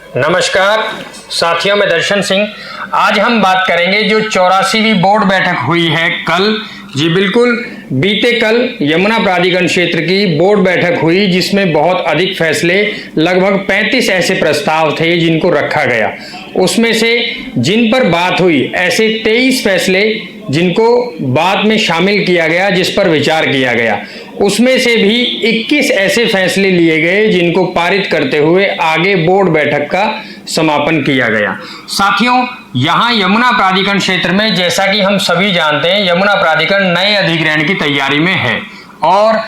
नमस्कार साथियों, मैं दर्शन सिंह। आज हम बात करेंगे जो 84वीं बोर्ड बैठक हुई है कल। जी बिल्कुल, बीते कल यमुना प्राधिकरण क्षेत्र की बोर्ड बैठक हुई जिसमें बहुत अधिक फैसले, लगभग 35 ऐसे प्रस्ताव थे जिनको रखा गया। उसमें से जिन पर बात हुई ऐसे 23 फैसले जिनको बाद में शामिल किया गया, जिस पर विचार किया गया। उसमें से भी 21 ऐसे फैसले लिए गए जिनको पारित करते हुए आगे बोर्ड बैठक का समापन किया गया। साथियों, यहाँ यमुना प्राधिकरण क्षेत्र में, जैसा कि हम सभी जानते हैं, यमुना प्राधिकरण नए अधिग्रहण की तैयारी में है और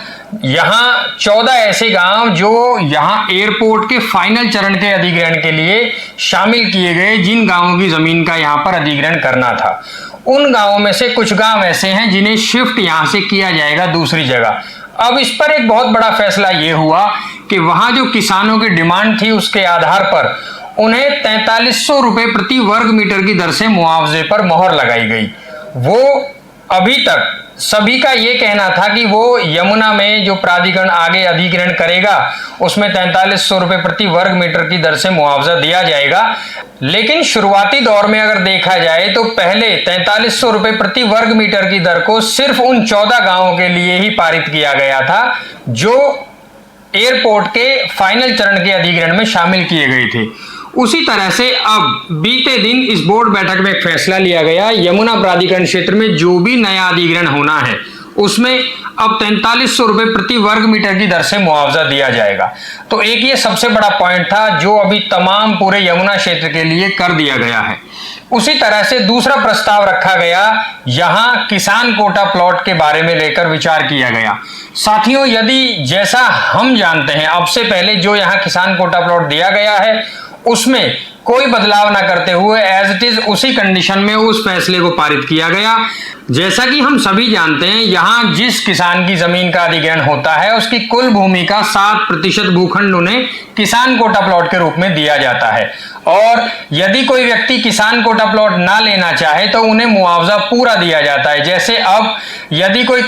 यहाँ 14 ऐसे गांव जो यहाँ एयरपोर्ट के फाइनल चरण के अधिग्रहण के लिए शामिल किए गए, जिन गांवों की जमीन का यहाँ पर अधिग्रहण करना था, उन गांवों में से कुछ गांव ऐसे हैं जिन्हें शिफ्ट यहाँ से किया जाएगा दूसरी जगह। अब इस पर एक बहुत बड़ा फैसला ये हुआ कि वहां जो किसानों की डिमांड थी उसके आधार पर उन्हें 4300 रुपए प्रति वर्ग मीटर की दर से मुआवजे पर मोहर लगाई गई। वो अभी तक सभी का ये कहना था कि वो यमुना में जो प्राधिकरण आगे अधिग्रहण करेगा उसमें 4300 रुपए प्रति वर्ग मीटर की दर से मुआवजा दिया जाएगा। लेकिन शुरुआती दौर में अगर देखा जाए तो पहले 4300 रुपए प्रति वर्ग मीटर की दर को सिर्फ उन 14 गांवों के लिए ही पारित किया गया था जो एयरपोर्ट के फाइनल चरण के अधिग्रहण में शामिल किए गए थे। उसी तरह से अब बीते दिन इस बोर्ड बैठक में एक फैसला लिया गया, यमुना प्राधिकरण क्षेत्र में जो भी नया अधिग्रहण होना है उसमें अब 4300 रुपए प्रति वर्ग मीटर की दर से मुआवजा दिया जाएगा। तो एक ये सबसे बड़ा पॉइंट था जो अभी तमाम पूरे यमुना क्षेत्र के लिए कर दिया गया है। उसी तरह से दूसरा प्रस्ताव रखा गया, यहां किसान कोटा प्लॉट के बारे में लेकर विचार किया गया। साथियों, यदि जैसा हम जानते हैं, अब से पहले जो यहाँ किसान कोटा प्लॉट दिया गया है उसमें कोई बदलाव ना करते हुए एज इट इज उसी कंडीशन में उस फैसले को पारित किया गया। जैसा कि हम सभी जानते हैं, यहाँ जिस किसान की जमीन का अधिग्रहण होता है उसकी कुल भूमि का 7% भूखंड उन्हें किसान कोटा प्लॉट के रूप में दिया जाता है और यदि कोई व्यक्ति किसान कोटा प्लॉट ना लेना चाहे तो उन्हें मुआवजा पूरा दिया जाता है। जैसे अब यदि कोई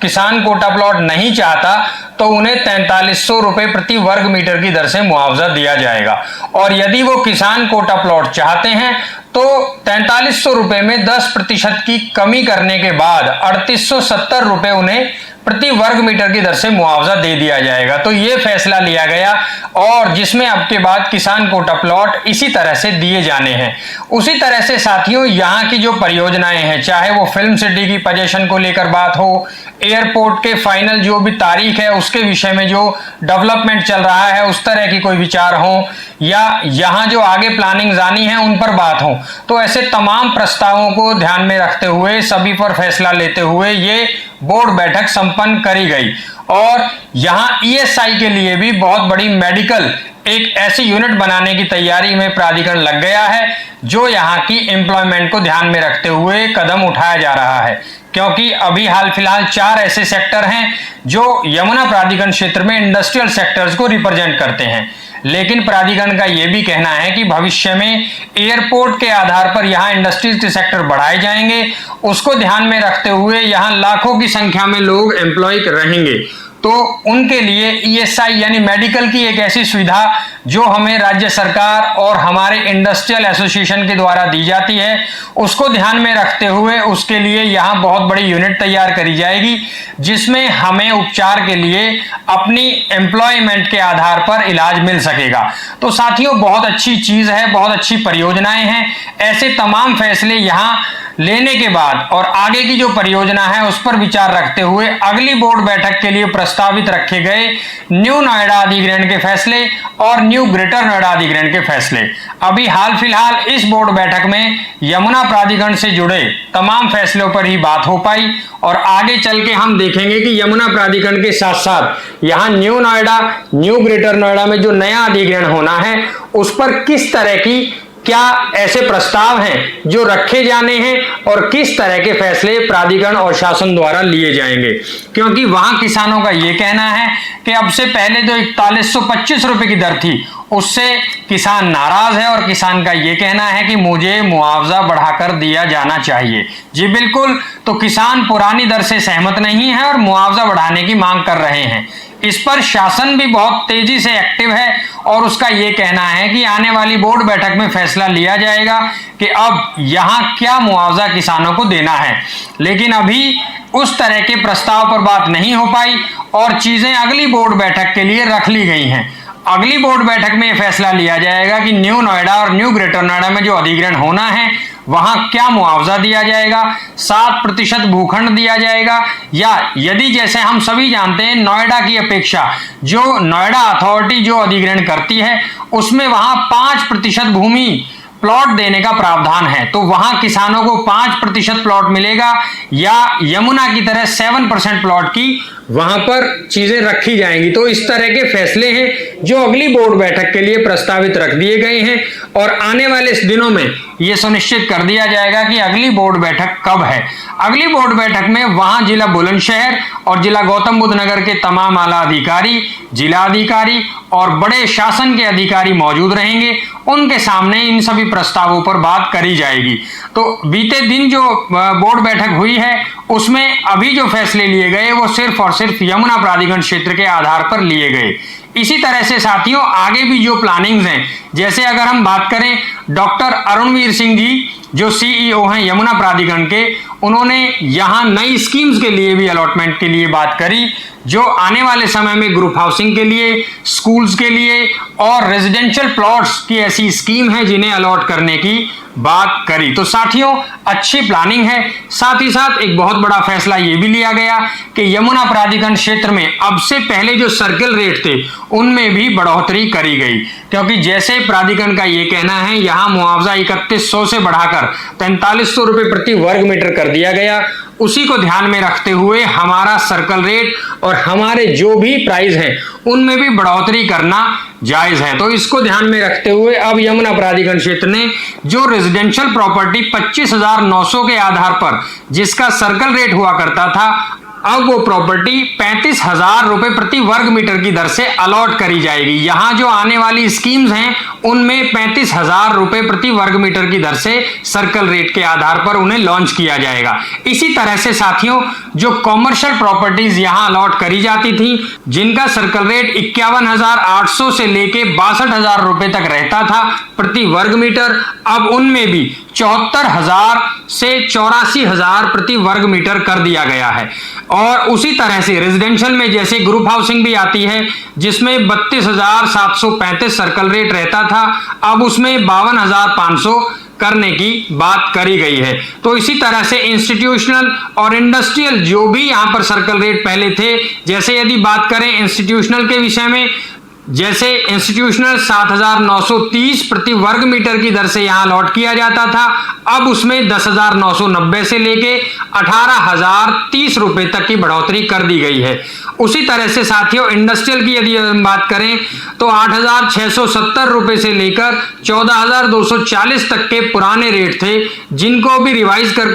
किसान कोटा प्लॉट नहीं चाहता तो उन्हें 4300 रुपए प्रति वर्ग मीटर की दर से मुआवजा दिया जाएगा और यदि वो किसान कोटा प्लॉट चाहते हैं तो 4300 रुपए में 10% की कमी करने के बाद 3870 रुपए उन्हें प्रति वर्ग मीटर की दर से मुआवजा दे दिया जाएगा। तो ये फैसला लिया गया और जिसमें अब के बाद किसान कोटा प्लॉट इसी तरह से दिए जाने हैं। उसी तरह से साथियों, यहाँ की जो परियोजनाएं हैं, चाहे वो फिल्म सिटी की पोजीशन को लेकर बात हो, एयरपोर्ट के फाइनल जो भी तारीख है उसके विषय में जो डेवलपमेंट चल रहा है उस तरह की कोई विचार हो, या यहाँ जो आगे प्लानिंग आनी है उन पर बात हो, तो ऐसे तमाम प्रस्तावों को ध्यान में रखते हुए, सभी पर फैसला लेते हुए ये बोर्ड बैठक संपन्न करी गई। और यहाँ ईएसआई के लिए भी बहुत बड़ी मेडिकल एक ऐसी यूनिट बनाने की तैयारी में प्राधिकरण लग गया है जो यहाँ की एम्प्लॉयमेंट को ध्यान में रखते हुए कदम उठाया जा रहा है, क्योंकि अभी हाल फिलहाल 4 ऐसे सेक्टर हैं जो यमुना प्राधिकरण क्षेत्र में इंडस्ट्रियल सेक्टर्स को रिप्रेजेंट करते हैं। लेकिन प्राधिकरण का यह भी कहना है कि भविष्य में एयरपोर्ट के आधार पर यहाँ इंडस्ट्रीज के सेक्टर बढ़ाए जाएंगे। उसको ध्यान में रखते हुए यहाँ लाखों की संख्या में लोग एम्प्लॉय रहेंगे, तो उनके लिए ईएसआई यानी मेडिकल की एक ऐसी सुविधा जो हमें राज्य सरकार और हमारे इंडस्ट्रियल एसोसिएशन के द्वारा दी जाती है, उसको ध्यान में रखते हुए उसके लिए यहाँ बहुत बड़ी यूनिट तैयार करी जाएगी जिसमें हमें उपचार के लिए अपनी एम्प्लॉयमेंट के आधार पर इलाज मिल सकेगा। तो साथियों, बहुत अच्छी चीज है, बहुत अच्छी परियोजनाएं हैं। ऐसे तमाम फैसले यहाँ लेने के बाद और आगे की जो परियोजना है उस पर विचार रखते हुए अगली बोर्ड बैठक के लिए प्रस्तावित रखे गए न्यू नोएडा अधिग्रहण के फैसले और न्यू ग्रेटर नोएडा अधिग्रहण के फैसले। अभी हाल फिलहाल इस बोर्ड बैठक में यमुना प्राधिकरण से जुड़े तमाम फैसलों पर ही बात हो पाई और आगे चल के हम देखेंगे कि यमुना प्राधिकरण के साथ साथ यहाँ new Noida, new greater Noida में जो नया अधिग्रहण होना है उस पर किस तरह की क्या ऐसे प्रस्ताव हैं जो रखे जाने हैं और किस तरह के फैसले प्राधिकरण और शासन द्वारा लिए जाएंगे, क्योंकि वहां किसानों का यह कहना है कि अब से पहले जो 4125 रुपए की दर थी उससे किसान नाराज है और किसान का यह कहना है कि मुझे मुआवजा बढ़ाकर दिया जाना चाहिए। जी बिल्कुल, तो किसान पुरानी दर से सहमत नहीं है और मुआवजा बढ़ाने की मांग कर रहे हैं। इस पर शासन भी बहुत तेजी से एक्टिव है और उसका ये कहना है कि आने वाली बोर्ड बैठक में फैसला लिया जाएगा कि अब यहां क्या मुआवजा किसानों को देना है। लेकिन अभी उस तरह के प्रस्ताव पर बात नहीं हो पाई और चीजें अगली बोर्ड बैठक के लिए रख ली गई हैं। अगली बोर्ड बैठक में यह फैसला लिया जाएगा कि न्यू नोएडा और न्यू ग्रेटर नोएडा में जो अधिग्रहण होना है वहां क्या मुआवजा दिया जाएगा, 7% भूखंड दिया जाएगा, या यदि जैसे हम सभी जानते हैं नोएडा की अपेक्षा जो नोएडा अथॉरिटी जो अधिग्रहण करती है उसमें वहां 5% भूमि प्लॉट देने का प्रावधान है, तो वहां किसानों को 5% प्लॉट मिलेगा या यमुना की तरह 7% प्लॉट की वहां पर चीजें रखी जाएंगी। तो इस तरह के फैसले हैं जो अगली बोर्ड बैठक के लिए प्रस्तावित रख दिए गए हैं और आने वाले इस दिनों में यह सुनिश्चित कर दिया जाएगा कि अगली बोर्ड बैठक कब है। अगली बोर्ड बैठक में वहां जिला बुलंदशहर और जिला गौतम बुद्ध नगर के तमाम आला अधिकारी, जिला अधिकारी और बड़े शासन के अधिकारी मौजूद रहेंगे। उनके सामने इन सभी प्रस्तावों पर बात करी जाएगी। तो बीते दिन जो बोर्ड बैठक हुई है उसमें अभी जो फैसले लिए गए वो सिर्फ और सिर्फ यमुना प्राधिकरण क्षेत्र के आधार पर लिए गए। इसी तरह से साथियों आगे भी जो प्लानिंग्स हैं, जैसे अगर हम बात करें डॉक्टर अरुणवीर सिंह जी जो सीईओ हैं यमुना प्राधिकरण के, उन्होंने यहां नई स्कीम्स के लिए भी अलॉटमेंट के लिए बात करी जो आने वाले समय में ग्रुप हाउसिंग के लिए, स्कूल्स के लिए और रेजिडेंशियल प्लॉट्स की ऐसी स्कीम है जिन्हें अलॉट करने की बात करी। तो साथियों अच्छी प्लानिंग है। साथ ही साथ एक बहुत बड़ा फैसला यह भी लिया गया कि यमुना प्राधिकरण क्षेत्र में अब से पहले जो सर्कल रेट थे उनमें भी बढ़ोतरी करी गई, क्योंकि जैसे प्राधिकरण का यह कहना है यहां मुआवजा 3100 से बढ़ाकर 4300 रुपए प्रति वर्ग मीटर कर दिया गया। उसी को ध्यान में रखते हुए हमारा सर्कल रेट और हमारे जो भी प्राइस हैं उनमें भी बढ़ोतरी करना जायज है। तो इसको ध्यान में रखते हुए अब यमुना प्राधिकरण क्षेत्र ने जो रेजिडेंशियल प्रॉपर्टी 25,900 के आधार पर जिसका सर्कल रेट हुआ करता था, अब वो प्रॉपर्टी 35,000 रुपए प्रति वर्ग मीटर की दर से अलॉट करी जाएगी। यहां जो आने वाली स्कीम्स हैं उनमें 35,000 रुपए प्रति वर्ग मीटर की दर से सर्कल रेट के आधार पर उन्हें लॉन्च किया जाएगा। इसी तरह से साथियों जो कॉमर्शियल प्रॉपर्टीज यहां अलॉट करी जाती थी जिनका सर्कल रेट 51,800 से लेके 62,000 रुपए तक रहता था प्रति वर्ग मीटर, अब उनमें भी 74,000 से 84,000 प्रति वर्ग मीटर कर दिया गया है। और उसी तरह से रेजिडेंशियल में जैसे ग्रुप हाउसिंग भी आती है जिसमें 32,735 सर्कल रेट रहता था, अब उसमें 52,500 करने की बात करी गई है। तो इसी तरह से इंस्टीट्यूशनल और इंडस्ट्रियल जो भी यहां पर सर्कल रेट पहले थे, जैसे यदि बात करें इंस्टीट्यूशनल के विषय में, जैसे इंस्टीट्यूशनल 7,930 प्रति वर्ग मीटर की दर से यहां अलॉट किया जाता था, अब उसमें 10,990 से लेके 18,030 रुपए तक की बढ़ोतरी कर दी गई है। उसी तरह से साथियों इंडस्ट्रियल की यदि हम बात करें तो 8,670 रुपए से लेकर 14,240 तक के पुराने रेट थे जिनको भी रिवाइज कर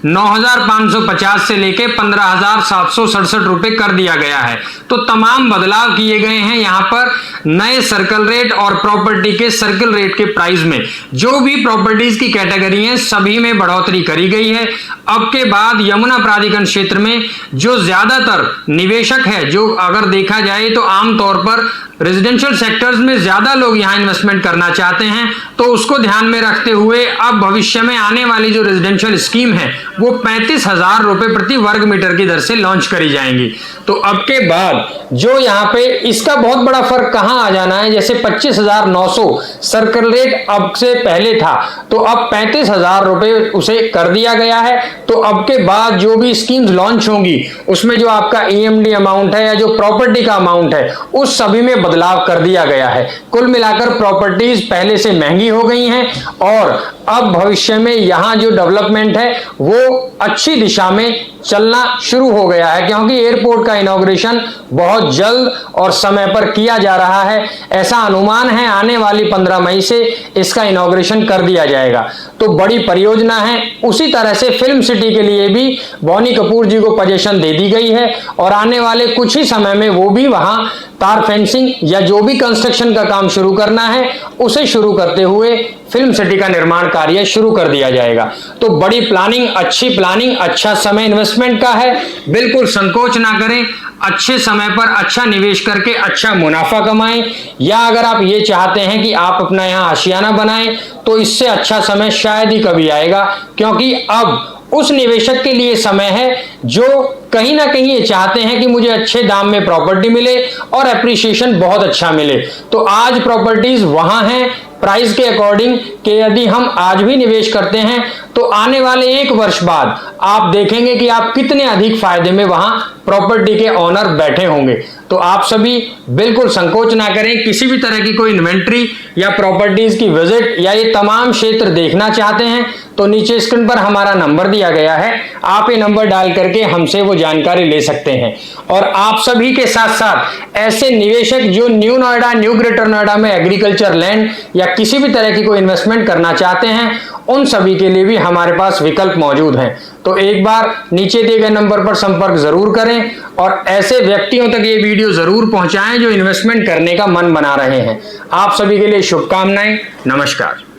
9,550 से लेके 15,767 रुपए कर दिया गया है। तो तमाम बदलाव किए गए हैं यहाँ पर नए सर्कल रेट और प्रॉपर्टी के सर्कल रेट के प्राइस में। जो भी प्रॉपर्टीज की कैटेगरी है सभी में बढ़ोतरी करी गई है। अब के बाद यमुना प्राधिकरण क्षेत्र में जो ज्यादातर निवेशक है, जो अगर देखा जाए तो आमतौर पर रेजिडेंशियल सेक्टर्स में ज्यादा लोग यहां इन्वेस्टमेंट करना चाहते हैं, तो उसको ध्यान में रखते हुए अब भविष्य में आने वाली जो रेजिडेंशियल स्कीम है वो 35,000 रुपए प्रति वर्ग मीटर की दर से लॉन्च करी जाएंगी। तो अब के बाद जो यहाँ पे इसका बहुत बड़ा फर्क कहां आ जाना है, जैसे 25,900 सर्कल रेट अब से पहले था तो अब 35,000 रुपए उसे कर दिया गया है। तो अब के बाद जो भी स्कीम्स लॉन्च होंगी उसमें जो आपका ईएमडी अमाउंट है या जो प्रॉपर्टी का अमाउंट है उस सभी में बदलाव कर दिया गया है। कुल मिलाकर प्रॉपर्टीज पहले से महंगी हो गई हैं और अब भविष्य में यहां जो डेवलपमेंट है वो अच्छी दिशा में चलना शुरू हो गया है, क्योंकि एयरपोर्ट का इनॉग्रेशन बहुत जल्द और समय पर किया जा रहा है। ऐसा अनुमान है आने वाली 15 मई से इसका इनॉग्रेशन कर दिया जाएगा। तो बड़ी परियोजना है। उसी तरह से फिल्म सिटी के लिए भी बोनी कपूर जी को पोजीशन दे दी गई है और आने वाले कुछ ही समय में वो भी वहां तार फेंसिंग या जो भी कंस्ट्रक्शन का काम शुरू करना है उसे शुरू करते हुए फिल्म सिटी का निर्माण कार्य शुरू कर दिया जाएगा। तो बड़ी प्लानिंग, अच्छी प्लानिंग, अच्छा समय इन्वेस्टमेंट का है। बिल्कुल संकोच ना करें, अच्छे समय पर अच्छा निवेश करके अच्छा मुनाफा कमाएं। या अगर आप ये चाहते हैं कि आप अपना यहाँ आशियाना बनाएं तो इससे अच्छा समय शायद ही कभी आएगा, क्योंकि अब उस निवेशक के लिए समय है जो कहीं ना कहीं ये चाहते हैं कि मुझे अच्छे दाम में प्रॉपर्टी मिले और एप्रिसिएशन बहुत अच्छा मिले। तो आज प्रॉपर्टीज वहां हैं प्राइस के अकॉर्डिंग कि यदि हम आज भी निवेश करते हैं तो आने वाले 1 वर्ष बाद आप देखेंगे कि आप कितने अधिक फायदे में वहां प्रॉपर्टी के ओनर बैठे होंगे। तो आप सभी बिल्कुल संकोच ना करें, किसी भी तरह की कोई इन्वेंट्री या प्रॉपर्टीज की विजिट या ये तमाम क्षेत्र देखना चाहते हैं तो नीचे स्क्रीन पर हमारा नंबर दिया गया है, आप ये नंबर डाल करके हमसे वो जानकारी ले सकते हैं। और आप सभी के साथ साथ ऐसे निवेशक जो new Noida, new greater Noida में एग्रीकल्चर लैंड या किसी भी तरह की कोई इन्वेस्टमेंट करना चाहते हैं, उन सभी के लिए भी हमारे पास विकल्प मौजूद हैं। तो एक बार नीचे दिए गए नंबर पर संपर्क जरूर करें और ऐसे व्यक्तियों तक ये वीडियो जरूर पहुंचाएं जो इन्वेस्टमेंट करने का मन बना रहे हैं। आप सभी के लिए शुभकामनाएं। नमस्कार।